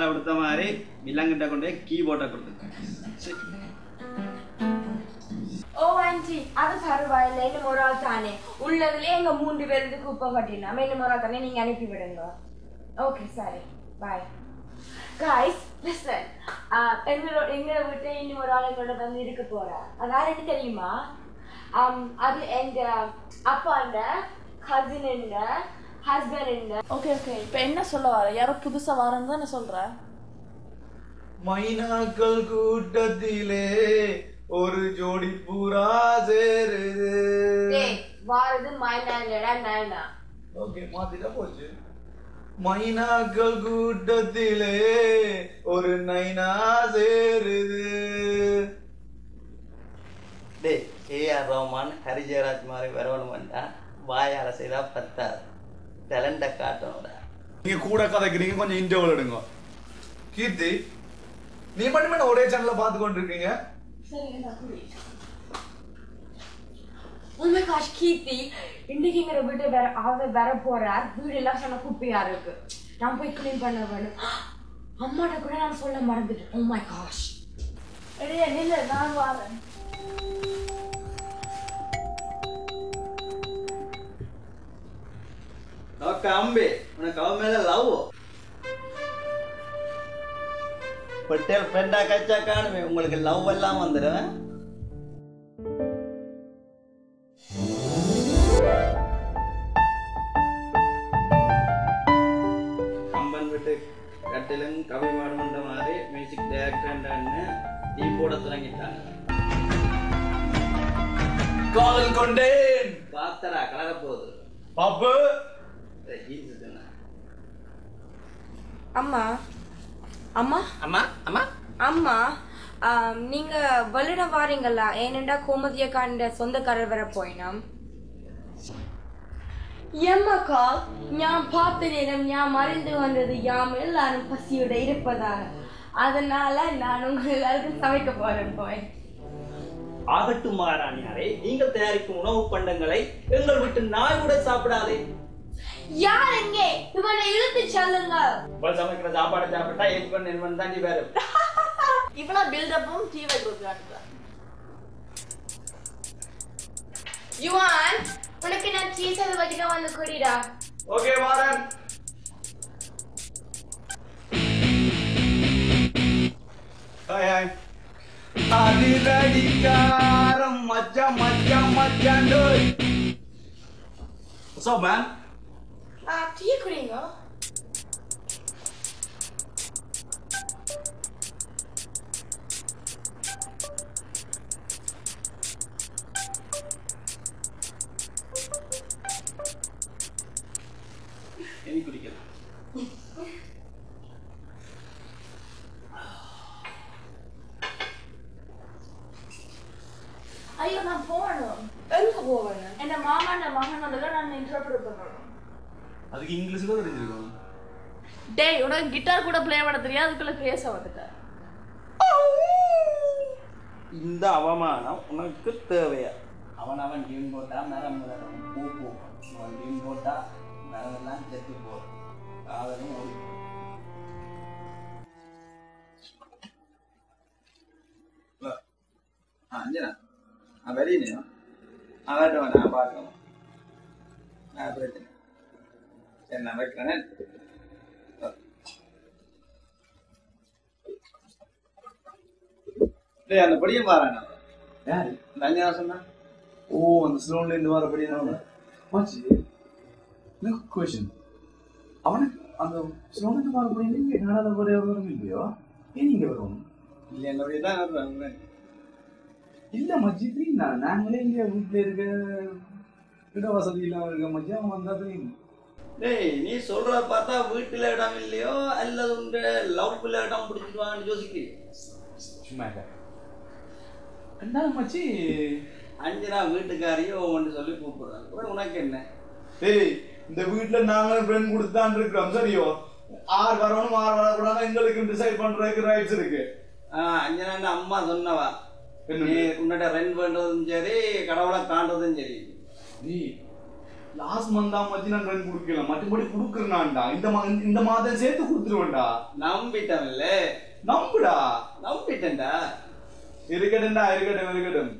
முதல்ல கொடுத்த மாதிரி விலங்கிட்ட கொண்டு கீபோர்டை கொடுத்துருக்கேன். ஓ ஆண்டி அது பரவாயில்ல, இன்னும் ஒரு ஆள் தானே உள்ளதுலயே எங்க 3 பேருக்கு குப்பை கட்டினா இன்னும் ஒரு ஆள் தானே நீங்க அனுப்பி விடுங்க. ஓகே சரி பாய். கைஸ் லிசன், எங்களோட வீட்டை இன்னும் ஒரு ஆள் எங்களோட வந்து இருக்க போறா. அதாவது என்ன தெரியுமா, அது எங்க அப்பாண்ட கசின் ஹஸ்பண்ட். ஓகே ஓகே, இப்போ என்ன சொல்ல வர? யாரோ புதுசா வரன்னு தான் சொல்ற. மைனாக்கள் கூட்டத்திலே ஒரு ஜோடி புறா சேருது. வாரது மைனா இல்லடா நைனா. ஓகே மாத்திட்டா போச்சு. மைனாக்கள் கூட்டத்திலே ஒரு நைனா சேருது. டேய் ஏஆர் ரஹ்மான் ஹரி ஜெயராஜ் மாதிரி வரணும்டா. வாயால செய்தா பத்தாது, டேலண்ட காட்டணும்டா. நீங்க கூட கதைக்கிறீங்க, கொஞ்சம் இன்டர்வல் எடுங்க. கீர்த்தி நீ மட்டுமே ஒரே சேனல்ல பார்த்து கொண்டிருக்கீங்க. Oh my gosh, கீர்த்தி இன்னைக்கு எங்க வீட்டு வர போறார். வீடு எல்லாம் சொன்ன குப்பையா இருக்கு, நான் போய் கிளீன் பண்ண வேணும். அம்மாட்ட கூட நான் சொல்ல மறந்துட்டேன். Oh my gosh. இல்ல நான் வரேன். அம்பே உனக்கு அவ மேல லவ் பட்டேல் ஃப்ரெண்டா கச்சா காணுமே, உங்களுக்கு லவ் எல்லாம் வந்துடும். கம்பன் விட்டு கட்டிலும் கவி பாடுன்ற மாதிரி மியூசிக் டைரக்டர்ன்னு டீ போட தொடங்கிட்டாங்க. காதல் கொண்டேன் பாத்தரா கலர போகுது பாப்பு. அம்மா அம்மா அம்மா அம்மா அம்மா நீங்க வல்லிட வாரீங்களா? ஏனெண்டா கோமதியக்காண்ட சொந்தக்காரர் வர போயினாம். எம்மக்கா ஞான் பார்த்த நேரம் ஞான் மறைந்து வந்தது யாம் எல்லாரும் பசியோட இருப்பதாக. அதனால நான் உங்க எல்லாருக்கும் சமைக்க போறேன். போய் ஆகட்டும் மகாராணியாரே, நீங்கள் தயாரிக்கும் உணவு பண்டங்களை எங்கள் வீட்டு நாய் கூட சாப்பிடாதே. யார் எங்கே இவனை இழுத்து செல்லுங்க. சமைக்கிற சாப்பாடு சாப்பிட்டா என் தாண்டி வேறு. இவ்வளவு பில்டப்பும் டிவி கொடுக்குறாங்க. யுவான் உனக்கு நான் சீஸ் அது வச்சுக்க வந்து குடிடா. ஓகே வாரன். Hi hi. அதிரடிக்காரம் மச்சான் மச்சான் மச்சான் டோய். What's up man? டீ குடிங்க. எனக்கு குடிக்கலாம். ஐயோ நான் போகணும். எங்க போவேன்? என் மாமா மகன் வந்து நான் இன்டர்பிரட் பண்ணணும். அதுக்கு இங்கிலீஷ்ல தெரிஞ்சிருக்கும். டேய் உனக்கு கிட்டார் கூட ப்ளே பண்ண தெரியாது, அதுக்குள்ள பேச வந்துட்ட. இந்த அவமானம் உனக்கு தேவையா? அவன் டியூன் போட்டா மரம் பூ பூ, அவன் டியூன் போட்டா மரமெல்லாம் செத்து போகும். காதலும் ஓடி அஞ்சனா வெறியா அவன் நான் பார்க்கணும். நான் பிரச்சனை என்ன வைக்கிறேன். அந்த படியும் பாருங்க. யாரு அஞ்சனா சொன்னா? ஓ அந்த ஸ்லோன்ல இருந்து வர படியா மச்சி. எனக்கு क्वेश्चन. அவனுக்கு அந்த ஸ்லோன்ல இருந்து வர படியா நீங்க என்னடா வரும் இல்லையோ? ஏன் நீங்க வரும்? இல்ல என்னோட தான் வருவாங்க. இல்ல மச்சி நாங்களே இங்க வீட்டுல இருக்க இட வசதி இல்லாம இருக்க மச்சி அவன் வந்தா தெரியும். டேய் நீ சொல்றத பார்த்தா வீட்டுல இடம் இல்லையோ அல்லது உங்க லவ்ல இடம் பிடிச்சிடுவான்னு யோசிக்கிறீங்க. சும்மா என்ன மச்சி அஞ்சனா வீட்டுக்காரியோ ஒன்று சொல்லி கூப்பிடுறாங்க. உனக்கு என்ன? ஏய் இந்த வீட்டுல நாங்களும் ஃப்ரெண்ட் கொடுத்தான் இருக்கிறோம் சரியோ? ஆறு வரணும் ஆறு வரக்கூடாது எங்களுக்கு டிசைட் பண்றதுக்கு ரைட்ஸ் இருக்கு. அஞ்சனா அம்மா சொன்னவா, நீ உன்னோட ரெண்ட் பண்றதும் சரி கடவுளை காண்றதும் சரி. நீ லாஸ்ட் மந்த் தான் மச்சி நான் ரன் கொடுக்கல மற்றபடி கொடுக்குறேன்டா இந்த மாதம் சேர்த்து கொடுத்துருவேன்டா நம்பிட்டேன்ல நம்புடா நம்பிட்டேன்டா இருக்கட்டும்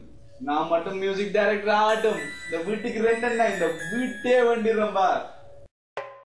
நான் மட்டும் மியூசிக் டைரக்டர் ஆகட்டும் இந்த வீட்டுக்கு ரெண்டா இந்த வீட்டே வண்டிடுறேன் பார்